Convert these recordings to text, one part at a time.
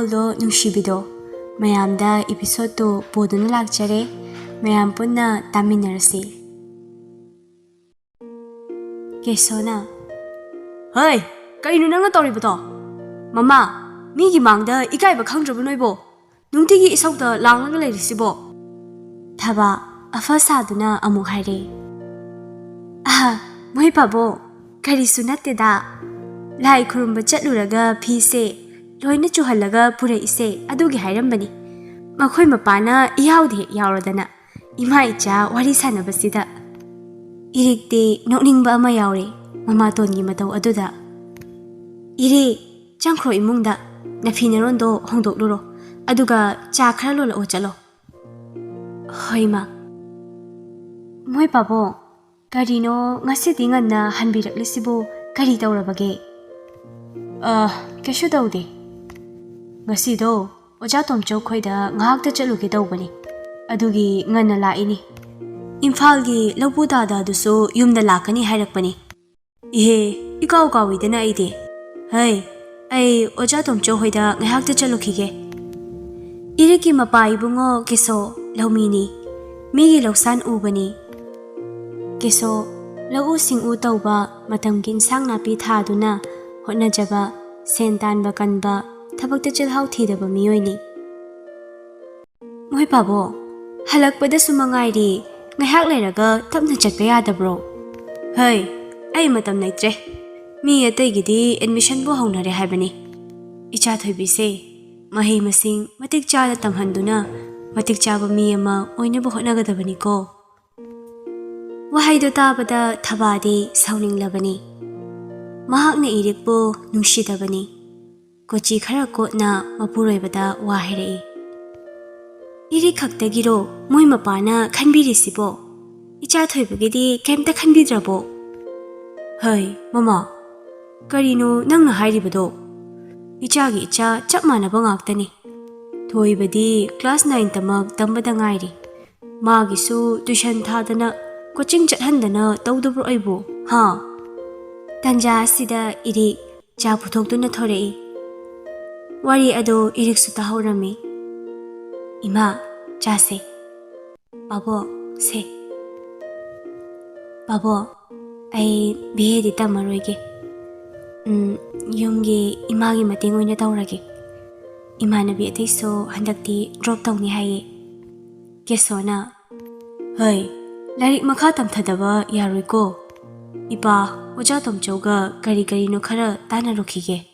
ꯆꯩꯅꯥꯀꯣꯜꯗꯣ ꯅꯨꯡꯁꯤꯕꯤꯗꯣ ꯃꯌꯥꯝꯗ ꯏꯄꯤꯁꯣꯗꯇꯣ ꯄꯨꯗꯨꯅ ꯂꯥꯛꯆꯔꯦ. ꯃꯌꯥꯝ ꯄꯨꯟꯅ ꯇꯥꯃꯤꯟꯅꯔꯁꯤ. ꯀꯦꯁꯣꯅ ꯍꯩ ꯀꯩꯅꯣ ꯅꯪꯅ ꯇꯧꯔꯤꯕꯗꯣ? ꯃꯃꯥ ꯃꯤꯒꯤ ꯃꯥꯡꯗ ꯏꯀꯥꯏꯕ ꯈꯪꯗ꯭ꯔꯕ ꯅꯣꯏꯕꯣ? ꯅꯨꯡꯇꯤꯒꯤ ꯏꯁꯧꯗ ꯂꯥꯡꯂꯒ ꯂꯩꯔꯤꯁꯤꯕꯣ? ꯊꯕ ꯑꯐ ꯁꯥꯗꯨꯅ ꯑꯃꯨꯛ ꯍꯥꯏꯔꯦ. ꯃꯣꯏ ꯄꯥꯕꯣ ꯀꯔꯤꯁꯨ ꯅꯠꯇꯦꯗ. ꯂꯥꯏ ꯈꯨꯔꯨꯝꯕ ꯆꯠꯂꯨꯔꯒ ꯐꯤꯁꯦ ꯂꯣꯏꯅ ꯆꯨꯍꯜꯂꯒ ꯄꯨꯔꯛꯏꯁꯦ ꯑꯗꯨꯒꯤ ꯍꯥꯏꯔꯝꯕꯅꯤ. ꯃꯈꯣꯏ ꯃꯄꯥꯅ ꯌꯥꯎꯗ ꯍꯦꯛ ꯌꯥꯎꯔꯗꯅ ꯏꯃꯥ ꯏꯆꯥ ꯋꯥꯔꯤ ꯁꯥꯟꯅꯕꯁꯤꯗ. ꯏꯔꯤꯛꯇꯤ ꯅꯣꯛꯅꯤꯡꯕ ꯑꯃ ꯌꯥꯎꯔꯦ ꯃꯃꯥꯇꯣꯟꯒꯤ ꯃꯇꯧ ꯑꯗꯨꯗ. ꯏꯔꯦ ꯆꯪꯈ꯭ꯔꯣ ꯏꯃꯨꯡꯗ ꯅꯐꯤ ꯅꯔꯣꯟꯗꯣ ꯍꯣꯡꯗꯣꯛꯂꯨꯔꯣ ꯑꯗꯨꯒ ꯆꯥ ꯈꯔ ꯂꯣꯜꯂꯛꯑꯣ ꯆꯠꯂꯣ. ꯍꯣꯏ ꯃꯥ. ꯃꯣꯏ ꯄꯥꯕꯣ ꯀꯔꯤꯅꯣ ꯉꯁꯤꯗꯤ ꯉꯟꯅ ꯍꯟꯕꯤꯔꯛꯂꯤꯁꯤꯕꯨ ꯀꯔꯤ ꯇꯧꯔꯕꯒꯦ? ꯀꯩꯁꯨ ꯇꯧꯗꯦ. ꯉꯁꯤꯗꯣ ꯑꯣꯖꯥ ꯇꯣꯝꯆꯧ ꯈꯣꯏꯗ ꯉꯥꯏꯍꯥꯛꯇ ꯆꯠꯂꯨꯒꯦ ꯇꯧꯕꯅꯤ. ꯑꯗꯨꯒꯤ ꯉꯟꯅ ꯂꯥꯛꯏꯅꯤ. ꯏꯝꯐꯥꯜꯒꯤ ꯂꯧꯕꯨꯗꯥꯗ ꯑꯗꯨꯁꯨ ꯌꯨꯝꯗ ꯂꯥꯛꯀꯅꯤ ꯍꯥꯏꯔꯛꯄꯅꯤ. ꯏꯍꯦ ꯏꯀꯥꯎ ꯀꯥꯎꯏꯗꯅ ꯑꯩꯗꯤ. ꯍꯩ ꯑꯩ ꯑꯣꯖꯥ ꯇꯣꯝꯆꯧ ꯍꯣꯏꯗ ꯉꯥꯏꯍꯥꯛꯇ ꯆꯠꯂꯨꯈꯤꯒꯦ. ꯏꯔꯤꯛꯀꯤ ꯃꯄꯥ ꯏꯕꯨꯡꯉꯣ ꯀꯦꯁꯣ ꯂꯧꯃꯤꯅꯤ. ꯃꯤꯒꯤ ꯂꯧꯁꯥꯟ ꯎꯕꯅꯤ. ꯀꯦꯁꯣ ꯂꯧꯎ ꯁꯤꯡꯎ ꯇꯧꯕ ꯃꯇꯝꯒꯤ ꯏꯟꯁꯥꯡ ꯅꯥꯄꯤ ꯊꯥꯗꯨꯅ ꯍꯣꯠꯅꯖꯕ ꯁꯦꯟ ꯇꯥꯟꯕ ꯀꯟꯕ ꯊꯕꯛꯇ ꯆꯤꯜꯍꯥꯎ ꯊꯤꯗꯕ ꯃꯤꯑꯣꯏꯅꯤ. ꯃꯣꯏ ꯄꯥꯕꯣ ꯍꯜꯂꯛꯄꯗꯁꯨ ꯃꯉꯥꯏꯔꯤ ꯉꯥꯏꯍꯥꯛ ꯂꯩꯔꯒ ꯇꯞꯅ ꯆꯠꯄ ꯌꯥꯗꯕ꯭ꯔꯣ? ꯍꯩ ꯑꯩ ꯃꯇꯝ ꯂꯩꯇ꯭ꯔꯦ. ꯃꯤ ꯑꯇꯩꯒꯤꯗꯤ ꯑꯦꯗꯃꯤꯁꯟꯕꯨ ꯍꯧꯅꯔꯦ ꯍꯥꯏꯕꯅꯤ. ꯏꯆꯥ ꯊꯣꯏꯕꯤꯁꯦ ꯃꯍꯩ ꯃꯁꯤꯡ ꯃꯇꯤꯛ ꯆꯥꯅ ꯇꯝꯍꯟꯗꯨꯅ ꯃꯇꯤꯛ ꯆꯥꯕ ꯃꯤ ꯑꯃ ꯑꯣꯏꯅꯕ ꯍꯣꯠꯅꯒꯗꯕꯅꯤꯀꯣ. ꯋꯥꯍꯩꯗꯣ ꯇꯥꯕꯗ ꯊꯕꯥꯗꯤ ꯁꯥꯎꯅꯤꯡꯂꯕꯅꯤ. ꯃꯍꯥꯛꯅ ꯏꯔꯤꯛꯄꯨ ꯅꯨꯡꯁꯤꯗꯕꯅꯤ. ꯀꯣꯆꯤ ꯈꯔ ꯀꯣꯠꯅ ꯃꯄꯨꯔꯣꯏꯕꯗ ꯋꯥ ꯍꯥꯏꯔꯛꯏ. 이리 각대기로 모이 마빠나 칸비리시보 이자 토이부게디 겜따 칸비드라보. 헤이 마마 까리노 낭나 하이리버도 이자기 이자 짭 마나봐 ngaktani. 토이부디 클래스 9 tamak tambada ngairi. 마기수 tuition thadana coaching chathandana tawdabro aibo ha. Tanja sida irik cha puthokduna thorei. Wari ado iriksu tahorami. 이마 자세 바보 세 바보 아이 비해디 따마로이게 용기 이마기 마ting 오이나 타오라게 이마나비 에테이소 한닥디 드롭 타오니 하이에 게소나 헤이 라릭 마카 탐타다바 야로이고 이바 오자 톰조가 가리가리노 카라 따나로키게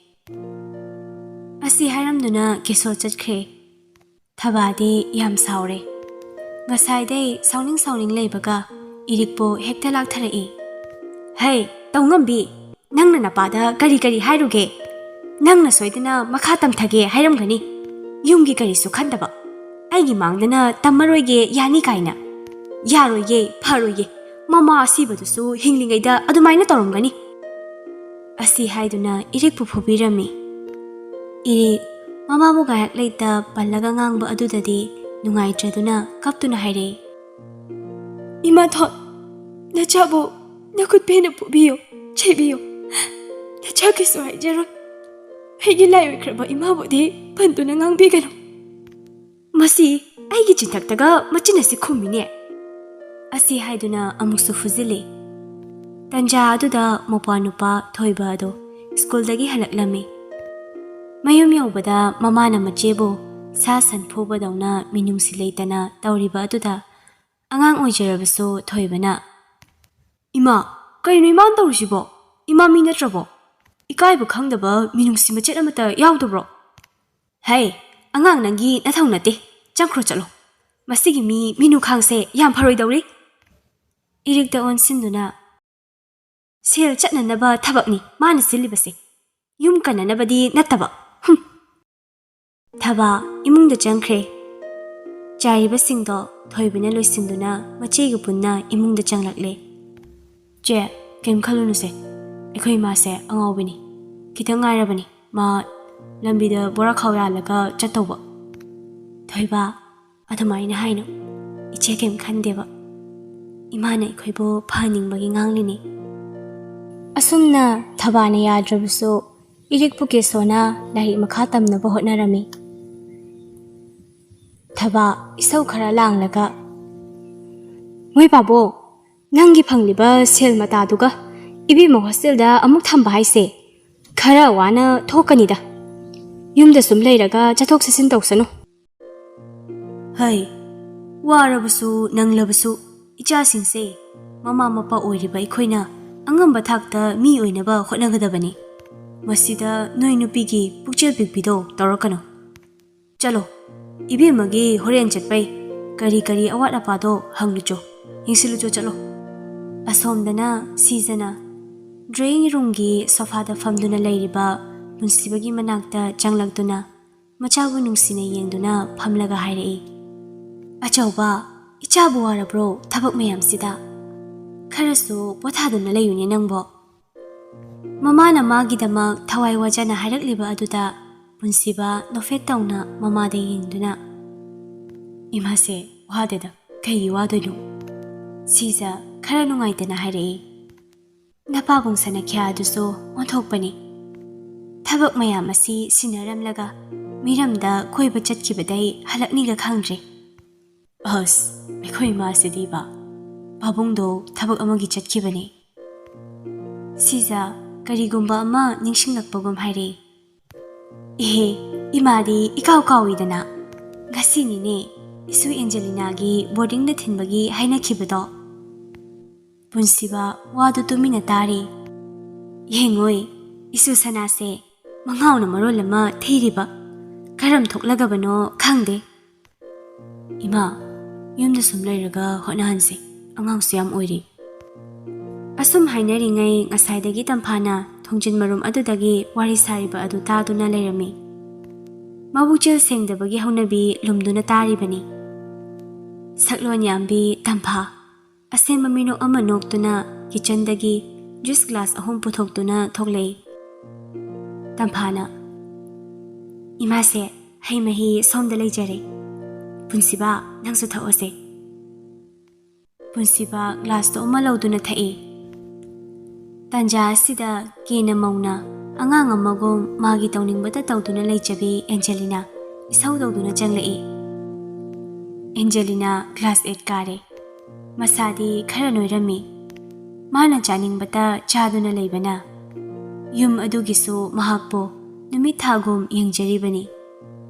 아시 하람누나 게소 쩨크레 Thabadi yam saure. Ngasai sauning leibaga irikpo hekta lakthara'i. Hey, taungambi, nangna napada kari hairuge. Nangna soidana makha tamthage hairamgani. Yumgi karisu khandaba. Aigi mangdana tammaroige yani kaina. Yaroige, pharoige. Mama asibadusu hinglingaida adumaina torumgani. Asi haiduna irikpu phubirami. Irik Mama mo gayak laita palaga ngang ba adudadi nungai traduna kaptuna haire. Ima thot na chabo na kut pe na pubiyo chebiyo na chakisu haijaro haigi lai wikraba ima bodi pantuna ngang bigano masi aigi chintaktaga machinasi khumine asi haiduna amuksu fuzili tanja aduda mopa nupa thoiba ado school dagi halaklami. Mayum yaubada mamana machebo sa san phobadawna minungsi leitana tawriba aduda angang oijarabaso thoibana. Ima kaino iman tawrisibo ima mi natrabo ikaibu khangdaba minungsi machet amata yaudabro. Hey angang nangi nathau nate changkhro chalo masigi mi minu khangse yam pharoi dawri. Irikta onsinduna sel chatnanaba thabakni mana silibase yum kananabadi nataba. Thaba imungda changkhre. Chariba singdo thoibina loisinduna machegi punna imungda changlakle. Je kem khalunu se ekhoi ma se angawbini kitang ngairabani ma lambida bora khawya laga chatawba. Thoiba athamaina haino iche kem khandeba imana ekhoibo phaningbagi nganglini. Asumna thabana yadrabso irikpu kesona lari makha tamnaba hotnarami. ꯆꯣꯛꯊꯕ ꯏꯁꯧ ꯈꯔ ꯂꯥꯡꯂꯒ ꯃꯣꯏ ꯄꯥꯕꯣ ꯅꯪꯒꯤ ꯐꯪꯂꯤꯕ ꯁꯦꯜ ꯃꯇꯥꯗꯨꯒ ꯏꯕꯦꯝꯃ ꯍꯣꯁꯇꯦꯜꯗ ꯑꯃꯨꯛ ꯊꯝꯕ ꯍꯥꯏꯁꯦ ꯈꯔ ꯋꯥꯅ ꯊꯣꯛꯀꯅꯤꯗ ꯌꯨꯝꯗ ꯁꯨꯝ ꯂꯩꯔꯒ ꯆꯠꯊꯣꯛ ꯆꯠꯁꯤꯟ ꯇꯧꯁꯅꯨ ꯍꯩ ꯋꯥꯔꯕꯁꯨ ꯅꯪꯂꯕꯁꯨ ꯏꯆꯥꯁꯤꯡꯁꯦ ꯃꯃꯥ ꯃꯄꯥ ꯑꯣꯏꯔꯤꯕ ꯑꯩꯈꯣꯏꯅ ꯑꯉꯝꯕ ꯊꯥꯛꯇ ꯃꯤ ꯑꯣꯏꯅꯕ ꯍꯣꯠꯅꯒꯗꯕꯅꯤ ꯃꯁꯤꯗ ꯅꯣꯏ ꯅꯨꯄꯤꯒꯤ ꯄꯨꯛꯆꯦꯜ ꯄꯤꯛꯄꯤꯗꯣ ꯇꯧꯔꯛꯀꯅꯨ ꯆꯠꯂꯣ ꯏꯕꯦꯝꯃꯒꯤ ꯍꯣꯔꯦꯟ ꯆꯠꯄꯩ ꯀꯔꯤ ꯑꯋꯥꯠ ꯑꯄꯥꯗꯣ ꯍꯪꯂꯨꯆꯣ ꯌꯦꯡꯁꯤꯜꯂꯨꯆꯣ ꯆꯠꯂꯣ ꯑꯁꯣꯝꯗꯅ ꯁꯤꯖꯅ ꯗ꯭ꯔꯣꯌꯤꯡ ꯔꯨꯝꯒꯤ ꯁꯣꯐꯥꯗ ꯐꯝꯗꯨꯅ ꯂꯩꯔꯤꯕ ꯄꯨꯟꯁꯤꯕꯒꯤ ꯃꯅꯥꯛꯇ ꯆꯪꯂꯛꯇꯨꯅ ꯃꯆꯥꯕꯨ ꯅꯨꯡꯁꯤꯅ ꯌꯦꯡꯗꯨꯅ ꯐꯝꯂꯒ ꯍꯥꯏꯔꯛꯏ ꯑꯆꯧꯕ 이차부 와라브로 타박 mayamsida kharasu pothaduna layune nangbo mamana magidamak thawai wajana hairakliba aduda punsiba nofet tauna mamada yengduna imase wadeda kai wadoinu siza khara nungaitana hairei napabung sana kya aduso onthokpani tabak mayam asi sinaramlaga miramda koiba chatkibadai halakniga khangdre ꯑꯁ ꯑꯩꯈꯣꯏ ꯏꯃꯥꯁꯤꯗꯤꯕ ꯄꯥꯕꯨꯡꯗꯣ ꯊꯕꯛ ꯑꯃꯒꯤ ꯆꯠꯈꯤꯕꯅꯤ ꯁꯤꯖ ꯀꯔꯤꯒꯨꯝꯕ ꯑꯃ ꯅꯤꯡꯁꯤꯡꯂꯛꯄꯒꯨꯝ ꯍꯥꯏꯔꯦ ꯏꯍꯦ ꯏꯃꯥꯗꯤ ꯏꯀꯥꯎ ꯀꯥꯎꯏꯗꯅ ꯉꯁꯤꯅꯤꯅꯦ ꯏꯁꯨ ꯑꯦꯟꯖꯦꯂꯤꯅꯥꯒꯤ ꯕꯣꯔꯗꯤꯡꯗ ꯊꯤꯟꯕꯒꯤ ꯍꯥꯏꯅꯈꯤꯕꯗꯣ ꯄꯨꯟꯁꯤꯕ ꯋꯥꯗꯨ ꯇꯨꯃꯤꯟꯅ ꯇꯥꯔꯤ ꯌꯦꯡꯉꯣꯏ ꯏꯁꯨ ꯁꯅꯥꯁꯦ ꯃꯉꯥꯎꯅ ꯃꯔꯣꯜ ꯑꯃ ꯊꯤꯔꯤꯕ ꯀꯔꯝ ꯊꯣꯛꯂꯒꯕꯅꯣ ꯈꯪꯗꯦ ꯏꯃꯥ ꯌꯨꯝꯗ ꯁꯨꯝ ꯂꯩꯔꯒ ꯍꯣꯠꯅꯍꯟꯁꯦ ꯑꯉꯥꯡꯁꯨ ꯌꯥꯝ ꯑꯣꯏꯔꯤ ꯑꯁꯨꯝ ꯍꯥꯏꯅꯔꯤꯉꯩ ꯉꯁꯥꯏꯗꯒꯤ ꯇꯝꯐꯥꯅ ꯊꯣꯡꯖꯤꯟ ꯃꯔꯨꯝ ꯑꯗꯨꯗꯒꯤ ꯋꯥꯔꯤ ꯁꯥꯔꯤꯕ ꯑꯗꯨ ꯇꯥꯗꯨꯅ ꯂꯩꯔꯝꯃꯤ ꯃꯕꯨꯛꯆꯦꯜ ꯁꯦꯡꯗꯕꯒꯤ ꯍꯧꯅꯕꯤ ꯂꯨꯝꯗꯨꯅ ꯇꯥꯔꯤꯕꯅꯤ ꯁꯛꯂꯣꯟ ꯌꯥꯝꯕꯤ ꯇꯝꯐꯥ ꯑꯁꯦꯡꯕ ꯃꯤꯅꯣꯛ ꯑꯃ ꯅꯣꯛꯇꯨꯅ ꯀꯤꯆꯟꯗꯒꯤ ꯖꯨꯏꯁ ꯒ꯭ꯂꯥꯁ 3 ꯄꯨꯊꯣꯛꯇꯨꯅ ꯊꯣꯛꯂꯛꯏ ꯇꯝꯐꯥꯅ ꯏꯃꯥꯁꯦ ꯍꯩ ꯃꯍꯤ ꯁꯣꯝꯗ ꯂꯩꯖꯔꯦ ꯄꯨꯟꯁꯤꯕ ꯅꯪꯁꯨ ꯊꯛꯑꯣꯁꯦ ꯄꯨꯟꯁꯤꯕ ꯒ꯭ꯂꯥꯁꯇꯣ ꯑꯃ ꯂꯧꯗꯨꯅ ꯊꯛꯏ ꯇꯟꯖꯥ ꯑꯁꯤꯗ ꯀꯦꯅ ꯃꯧꯅ ꯑꯉꯥꯡ ꯑꯃꯒꯨꯝ ꯃꯥꯒꯤ ꯇꯧꯅꯤꯡꯕꯇ ꯇꯧꯗꯨꯅ ꯂꯩꯖꯕꯤ ꯑꯦꯟꯖꯦꯂꯤꯅꯥ ꯏꯁꯧ ꯇꯧꯗꯨꯅ ꯆꯪꯂꯛꯏ ꯑꯦꯟꯖꯦꯂꯤꯅꯥ ꯀ꯭ꯂꯥꯁ 8 ꯀꯥꯔꯦ ꯃꯁꯥꯗꯤ ꯈꯔ ꯅꯣꯏꯔꯝꯃꯤ ꯃꯥꯅ ꯆꯥꯅꯤꯡꯕꯇ ꯆꯥꯗꯨꯅ ꯂꯩꯕꯅ ꯌꯨꯝ ꯑꯗꯨꯒꯤꯁꯨ ꯃꯍꯥꯛꯄꯨ ꯅꯨꯃꯤꯠ ꯊꯥꯒꯨꯝ ꯌꯦꯡꯖꯔꯤꯕꯅꯤ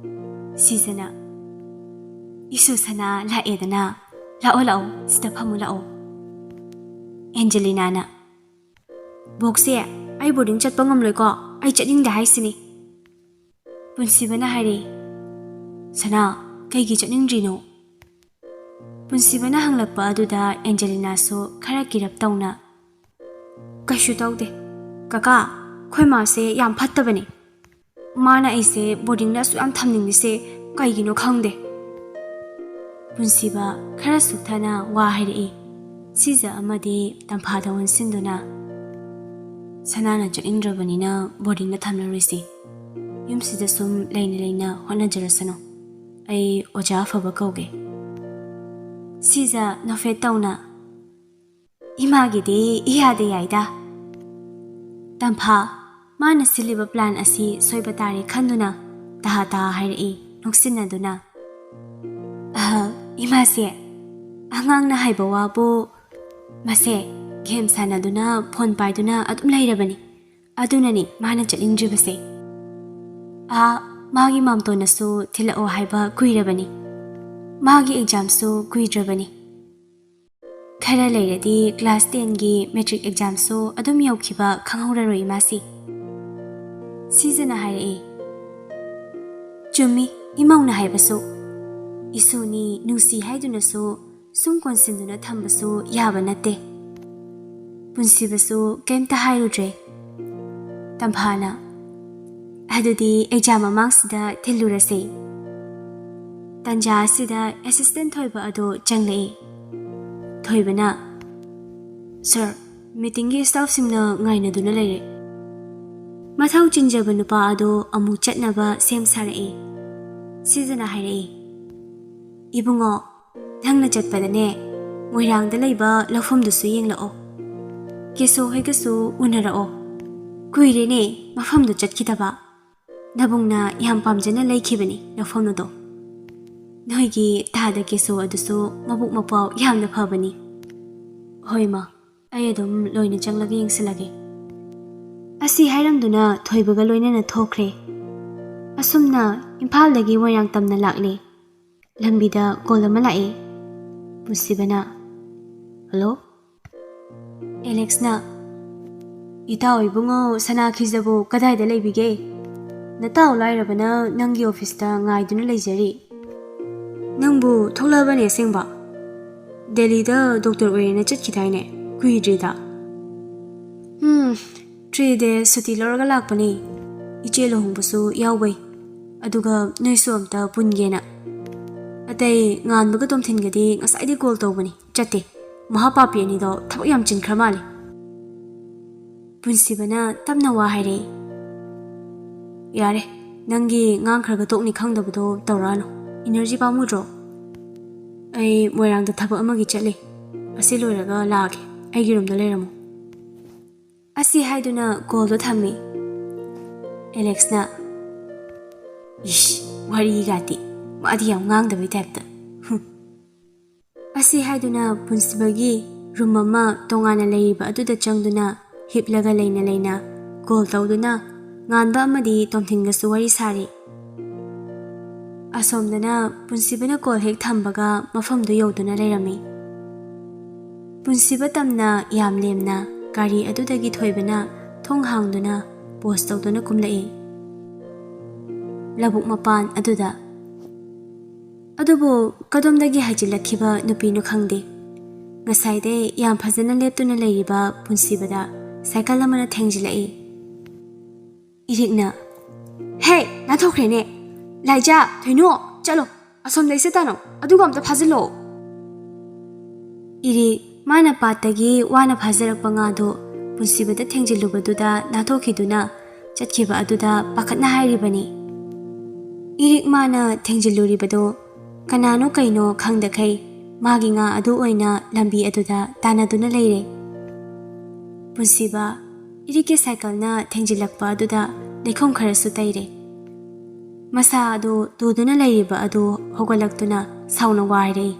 ꯁꯤꯖꯅ 이수 사나 라에드나 라올라오 시다 파물라오 엔젤리나나 복세 아이 보딩 ꯆꯠꯄ ꯉꯝꯂꯣꯏꯀꯣ ꯑꯩ ꯆꯠꯅꯤꯡꯗꯦ ꯍꯥꯏꯁꯤꯅꯤ ꯄꯨꯟꯁꯤꯕꯅ ꯍꯥꯏꯔꯦ ꯁꯅꯥ ꯀꯩꯒꯤ ꯆꯠꯅꯤꯡꯗ꯭ꯔꯤꯅꯣ ꯄꯨꯟꯁꯤꯕꯅ ꯍꯪꯂꯛꯄ ꯑꯗꯨꯗ ꯑꯦꯟꯖꯦꯂꯤꯅꯥꯁꯨ ꯈꯔ ꯀꯤꯔꯞ ꯇꯧꯅ ꯀꯩꯁꯨ ꯇꯧꯗꯦ ꯀꯀꯥ ꯈꯣꯏ ꯃꯥꯁꯦ ꯌꯥꯝ ꯐꯠꯇꯕꯅꯤ ꯃꯥꯅ ꯑꯩꯁꯦ ꯕꯣꯔꯗꯤꯡꯗ ꯑꯁꯨꯛ ꯌꯥꯝ ꯊꯝꯅꯤꯡꯂꯤꯁꯦ ꯀꯩꯒꯤꯅꯣ ꯈꯪꯗꯦ ꯄꯨꯟꯁꯤꯕ ꯈꯔ ꯁꯨꯛꯊꯅ ꯋꯥ ꯍꯥꯏꯔꯛꯏ ꯁꯤꯖ ꯑꯃꯗꯤ ꯇꯝꯐꯥꯗ ꯑꯣꯟꯁꯤꯟꯗꯨꯅ ꯁꯅꯥꯅ ꯆꯠꯅꯤꯡꯗ꯭ꯔꯕꯅꯤꯅ ꯕꯣꯔꯗꯤꯡꯗ ꯊꯝꯂꯔꯣꯏꯁꯤ ꯌꯨꯝꯁꯤꯗ ꯁꯨꯝ ꯂꯩꯅ ꯍꯣꯠꯅꯖꯔꯁꯅꯨ ꯑꯩ ꯑꯣꯖꯥ ꯑꯐꯕ ꯀꯧꯒꯦ ꯁꯤꯖ ꯅꯣꯐꯦꯠ ꯇꯧꯅ ꯏꯃꯥꯒꯤꯗꯤ ꯏꯌꯥꯗ ꯌꯥꯏꯗ ꯇꯝꯐꯥ ꯃꯥꯅ ꯁꯤꯜꯂꯤꯕ ꯄ꯭ꯂꯥꯟ ꯑꯁꯤ ꯁꯣꯏꯕ ꯇꯥꯔꯦ ꯈꯟꯗꯨꯅ ꯇꯍꯥ ꯍꯥꯏꯔꯛꯏ ꯅꯣꯛꯁꯤꯟꯅꯗꯨꯅ 이마세 ꯑꯉꯥꯡꯅ ꯍꯥꯏꯕ ꯋꯥꯕꯨ ꯃꯁꯦ ꯒꯦꯝ ꯁꯥꯟꯅꯗꯨꯅ ꯐꯣꯟ ꯄꯥꯏꯗꯨꯅ ꯑꯗꯨꯝ ꯂꯩꯔꯕꯅꯤ ꯑꯗꯨꯅꯅꯤ ꯃꯥꯅ ꯆꯠꯅꯤꯡꯗ꯭ꯔꯤꯕꯁꯦ ꯃꯥꯒꯤ ꯃꯥꯝꯇꯣꯟꯅꯁꯨ ꯊꯤꯜꯂꯛꯑꯣ ꯍꯥꯏꯕ ꯀꯨꯏꯔꯕꯅꯤ ꯃꯥꯒꯤ ꯑꯦꯛꯖꯥꯝꯁꯨ ꯀꯨꯏꯗ꯭ꯔꯕꯅꯤ ꯈꯔ ꯂꯩꯔꯗꯤ ꯀ꯭ꯂꯥꯁ 10ꯒꯤ ꯃꯦꯇ꯭ꯔꯤꯛ ꯑꯦꯛꯖꯥꯝꯁꯨ ꯑꯗꯨꯝ ꯌꯧꯈꯤꯕ ꯈꯪꯍꯧꯔꯔꯣꯏ ꯏꯃꯥꯁꯤ ꯁꯤꯖꯅ ꯍꯥꯏꯔꯛꯏ ꯆꯨꯝꯃꯤ ꯏꯃꯧꯅ ꯍꯥꯏꯕꯁꯨ 이수니 누시 하이두나수 숨권신두나 탐바수 야바 나떼 분시바수 겜타 하이루드레 탐파나 아두디 에자마 망스다 텔루라세 단자 아시다 애시스텐트 토이바 아도 짱레이 토이바나 Sir, 미팅기 스타프심나 ngainadu나 leire 마thau chinjaba nupa ado amu chatnaba sem sarai sizana hairei 이붕어 ꯅꯪꯅ ꯆꯠꯄꯗꯅꯦ ꯃꯣꯏꯔꯥꯡꯗ ꯂꯩꯕ ꯂꯧꯐꯝꯗꯨꯁꯨ ꯌꯦꯡꯂꯛꯑꯣ ꯀꯦꯁꯣ ꯍꯣꯏꯒꯁꯨ ꯎꯅꯔꯛꯑꯣ ꯀꯨꯏꯔꯦꯅꯦ ꯃꯐꯝꯗꯨ ꯆꯠꯈꯤꯗꯕ ꯅꯕꯨꯡꯅ ꯌꯥꯝ ꯄꯥꯝꯖꯅ ꯂꯩꯈꯤꯕꯅꯤ ꯂꯧꯐꯝꯗꯨꯗꯣ ꯅꯣꯏꯒꯤ ꯇꯥꯗ ꯀꯦꯁꯣ ꯑꯗꯨꯁꯨ ꯃꯕꯨꯛ ꯃꯄꯥꯎ ꯌꯥꯝꯅ ꯐꯕꯅꯤ. ꯍꯣꯏ ꯃꯥ, ꯑꯩ ꯑꯗꯨꯝ ꯂꯣꯏꯅ ꯆꯪꯂꯒ ꯌꯦꯡꯁꯤꯜꯂꯒꯦ. ꯑꯁꯤ ꯍꯥꯏꯔꯝꯗꯨꯅ ꯊꯣꯏꯕꯒ ꯂꯣꯏꯅꯅ ꯊꯣꯛꯈ꯭ꯔꯦ. ꯑꯁꯨꯝꯅ ꯏꯝꯐꯥꯜꯗꯒꯤ ꯃꯣꯏꯔꯥꯡ ꯇꯝꯅ ꯂꯥꯛꯂꯦ. ꯂꯝꯕꯤꯗ ꯀꯣꯜ ꯑꯃ ꯂꯥꯛꯑꯦ. ꯄꯨꯟꯁꯤꯕꯅ, ꯍꯜꯂꯣ? ꯑꯦꯂꯦꯛꯁꯅ, ꯏꯇꯥꯎ ꯏꯕꯨꯡꯉꯣ ꯁꯅꯥꯈꯤꯖꯕꯨ ꯀꯗꯥꯏꯗ ꯂꯩꯕꯤꯒꯦ? ꯅꯇꯥꯎ ꯂꯥꯏꯔꯕꯅ ꯅꯪꯒꯤ ꯑꯣꯐꯤꯁꯇ ꯉꯥꯏꯗꯨꯅ ꯂꯩꯖꯔꯤ. ꯅꯪꯕꯨ ꯊꯣꯛꯂꯛꯑꯕꯅꯦ ꯑꯁꯦꯡꯕ? ꯗꯦꯜꯂꯤꯗ ꯗꯣꯛꯇꯔ ꯑꯣꯏꯔꯦꯅ ꯆꯠꯈꯤꯗꯥꯏꯅꯦ? ꯀꯨꯏꯗ꯭ꯔꯤꯗ. 3 days ꯁꯨꯇꯤ ꯂꯧꯔꯒ ꯂꯥꯛꯄꯅꯤ. ꯏꯆꯦ ꯂꯨꯍꯣꯡꯕꯁꯨ ꯌꯥꯎꯕꯩ. ꯑꯗꯨꯒ ꯅꯣꯏꯁꯨ ꯑꯝꯇ ꯄꯨꯟꯒꯦꯅ. ꯑꯇꯩ ꯉꯥꯟꯕꯒ ꯇꯣꯝꯊꯤꯟꯒꯗꯤ ꯉꯁꯥꯏꯗꯤ ꯀꯣꯜ ꯇꯧꯕꯅꯤ, ꯆꯠꯇꯦ. ꯃꯍꯥꯄꯥꯄꯤ ꯑꯅꯤꯗꯣ ꯊꯕꯛ ꯌꯥꯝ ꯆꯤꯟꯈ꯭ꯔ ꯃꯥꯜꯂꯦ. ꯄꯨꯟꯁꯤꯕꯅ ꯇꯞꯅ ꯋꯥ ꯍꯥꯏꯔꯛꯏ. ꯌꯥꯔꯦ, ꯅꯪꯒꯤ ꯉꯥꯡꯈ꯭ꯔꯒ ꯇꯣꯛꯅꯤ ꯈꯪꯗꯕꯗꯣ ꯇꯧꯔꯛꯑꯅꯨ. ꯏꯅꯔꯖꯤ ꯄꯥꯝꯃꯨꯗ꯭ꯔꯣ? ꯑꯩ ꯃꯣꯏꯔꯥꯡꯗ ꯊꯕꯛ ꯑꯃꯒꯤ ꯆꯠꯂꯤ. ꯑꯁꯤ ꯂꯣꯏꯔꯒ ꯂꯥꯛꯑꯒꯦ. ꯑꯩꯒꯤ ꯔꯨꯝꯗ ꯂꯩꯔꯝꯃꯨ. ꯑꯁꯤ ꯍꯥꯏꯗꯨꯅ ꯀꯣꯜꯗꯣ ꯊꯝꯃꯤ. ꯑꯦꯂꯦꯛꯁꯅ, ꯏꯁ, ꯋꯥꯔꯤꯒꯥꯇꯤ ꯃꯥꯗꯤ ꯌꯥꯝ ꯉꯥꯡꯗꯕꯩ ꯇꯥꯏꯞꯇ. ꯑꯁꯤ ꯍꯥꯏꯗꯨꯅ ꯄꯨꯟꯁꯤꯕꯒꯤ ꯔꯨꯝ ꯑꯃ ꯇꯣꯉꯥꯟꯅ ꯂꯩꯔꯤꯕ ꯑꯗꯨꯗ ꯆꯪꯗꯨꯅ ꯍꯤꯞꯂꯒ ꯂꯩꯅ ꯀꯣꯜ ꯇꯧꯗꯨꯅ ꯉꯥꯟꯕ ꯑꯃꯗꯤ ꯇꯣꯝꯊꯤꯟꯒꯁꯨ ꯋꯥꯔꯤ ꯁꯥꯔꯤ. ꯑꯁꯣꯝꯗꯅ ꯄꯨꯟꯁꯤꯕꯅ ꯀꯣꯜ ꯍꯦꯛ ꯊꯝꯕꯒ ꯃꯐꯝꯗꯨ ꯌꯧꯗꯨꯅ ꯂꯩꯔꯝꯃꯤ. ꯄꯨꯟꯁꯤꯕ ꯇꯝꯅ ꯌꯥꯝ ꯂꯦꯝꯅ ꯒꯥꯔꯤ ꯑꯗꯨꯗꯒꯤ ꯊꯣꯏꯕꯅ ꯊꯣꯡ ꯍꯥꯡꯗꯨꯅ ꯄꯣꯁ ꯇꯧꯗꯨꯅ ꯀꯨꯝꯂꯛꯏ. ꯂꯧꯕꯨꯛ ꯃꯄꯥꯟ ꯑꯗꯨꯗ. ꯑꯗꯨꯕꯨ ꯀꯗꯣꯝꯗꯒꯤ ꯍꯥꯏꯖꯤꯜꯂꯛꯈꯤꯕ ꯅꯨꯄꯤꯅꯣ ꯈꯪꯗꯦ. ꯉꯁꯥꯏꯗꯩ ꯌꯥꯝ ꯐꯖꯅ ꯂꯦꯞꯇꯨꯅ ꯂꯩꯔꯤꯕ ꯄꯨꯟꯁꯤꯕꯗ ꯁꯥꯏꯀꯜ ꯑꯃꯅ ꯊꯦꯡꯖꯤꯜꯂꯛꯏ. ꯏꯔꯤꯛꯅ, ꯍꯦ, ꯅꯥꯟꯊꯣꯛꯈ꯭ꯔꯦꯅꯦ. ꯂꯥꯏꯖꯥ, ꯊꯣꯏꯅꯣ, ꯆꯠꯂꯣ. ꯑꯁꯣꯝꯗꯩ ꯆꯠꯇꯥꯅꯣ, ꯑꯗꯨꯒ ꯑꯝꯇ ꯐꯥꯖꯤꯜꯂꯛꯑꯣ. ꯏꯔꯤꯛ ꯃꯥꯅ ꯄꯥꯠꯇꯒꯤ ꯋꯥꯅ ꯐꯥꯖꯔꯛꯄ ꯉꯥꯗꯣ ꯄꯨꯟꯁꯤꯕꯗ ꯊꯦꯡꯖꯤꯜꯂꯨꯕꯗꯨꯗ ꯅꯥꯟꯊꯣꯛꯈꯤꯗꯨꯅ ꯆꯠꯈꯤꯕ ꯑꯗꯨꯗ ꯄꯥꯈꯠꯅ ꯍꯥꯏꯔꯤꯕꯅꯤ. ꯏꯔꯤꯛ ꯃꯥꯅ ꯊꯦꯡꯖꯤꯜꯂꯨꯔꯤꯕꯗꯣ ꯀꯅꯥꯅꯣ ꯀꯩꯅꯣ ꯈꯪꯗꯈꯩ ꯃꯥꯒꯤ ꯉꯥ ꯑꯗꯨ ꯑꯣꯏꯅ ꯂꯝꯕꯤ ꯑꯗꯨꯗ ꯇꯥꯟꯅꯗꯨꯅ ꯂꯩꯔꯦ. ꯄꯨꯟꯁꯤꯕ ꯏꯔꯤꯛꯀꯤ ꯁꯥꯏꯀꯜꯅ ꯊꯦꯡꯖꯤꯜꯂꯛꯄ ꯑꯗꯨꯗ ꯂꯩꯈꯣꯝ ꯈꯔꯁꯨ ꯇꯩꯔꯦ. ꯃꯁꯥ ꯑꯗꯨ ꯇꯨꯗꯨꯅ ꯂꯩꯔꯤꯕ ꯑꯗꯨ ꯍꯧꯒꯠꯂꯛꯇꯨꯅ ꯁꯥꯎꯅ ꯋꯥꯏꯔꯛꯏ.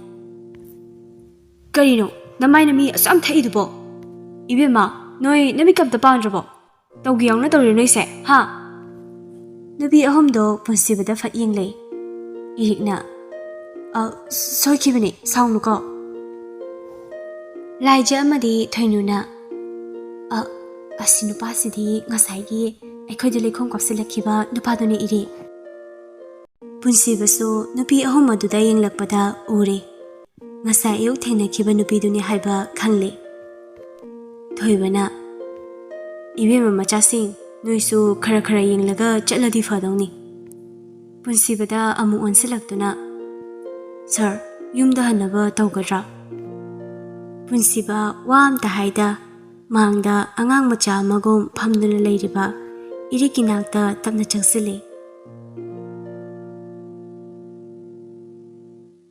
ꯀꯔꯤꯅꯣ ꯅꯃꯥꯏꯅ ꯃꯤ ꯑꯁꯨꯛ ꯊꯛꯏꯗꯨꯕꯣ? ꯏꯕꯦꯝꯃ, ꯅꯣꯏ ꯅꯃꯤꯠ ꯀꯝꯇ ꯄꯥꯟꯗ꯭ꯔꯕꯣ? ꯇꯧꯒꯦ ꯌꯥꯎꯅ ꯇꯧꯔꯤ ꯅꯣꯏꯁꯦ, ꯍꯥ? ꯅꯨꯄꯤ ꯑꯍꯨꯝꯗꯣ ꯄꯨꯟꯁꯤꯕꯗ ꯐꯠ ꯌꯦꯡꯂꯩ. ꯏꯔꯤꯛꯅ, ꯁꯣꯏꯈꯤꯕꯅꯤ, ꯁꯥꯎꯅꯨꯀꯣ. ꯂꯥꯏꯖ ꯑꯃꯗꯤ ꯊꯣꯏꯅꯨꯅ, ꯑꯁꯤ ꯅꯨꯄꯥꯁꯤꯗꯤ ꯉꯁꯥꯏꯒꯤ ꯑꯩꯈꯣꯏꯗ ꯂꯩꯈꯣꯝ ꯀꯥꯞꯁꯤꯜꯂꯛꯈꯤꯕ ꯅꯨꯄꯥꯗꯨꯅꯤ ꯏꯔꯤꯛ. ꯄꯨꯟꯁꯤꯕꯁꯨ ꯅꯨꯄꯤ ꯑꯍꯨꯝ ꯑꯗꯨꯗ ꯌꯦꯡꯂꯛꯄꯗ ꯎꯔꯦ. ꯉꯁꯥꯏ ꯑꯌꯨꯛ ꯊꯦꯡꯅꯈꯤꯕ ꯅꯨꯄꯤꯗꯨꯅꯤ ꯍꯥꯏꯕ ꯈꯪꯂꯦ. ꯊꯣꯏꯕꯅ, ꯏꯕꯦꯝꯃ ꯃꯆꯥꯁꯤꯡ, ꯅꯣꯏꯁꯨ ꯈꯔ ꯌꯦꯡꯂꯒ ꯆꯠꯂꯗꯤ ꯐꯗꯧꯅꯤ. ꯄꯨꯟꯁꯤꯕꯗ ꯑꯃꯨꯛ ꯑꯣꯟꯁꯤꯜꯂꯛꯇꯨꯅ, ꯁꯥꯔ, ꯌꯨꯝꯗ ꯍꯟꯅꯕ ꯇꯧꯒꯗ꯭ꯔꯥ? ꯄꯨꯟꯁꯤꯕ ꯋꯥ ꯑꯝꯇ ꯍꯥꯏꯗ ꯃꯥꯡꯗ ꯑꯉꯥꯡ ꯃꯆꯥ ꯑꯃꯒꯨꯝ ꯐꯝꯗꯨꯅ ꯂꯩꯔꯤꯕ ꯏꯔꯤꯛꯀꯤ ꯅꯥꯛꯇ ꯇꯞꯅ ꯆꯪꯁꯤꯜꯂꯤ.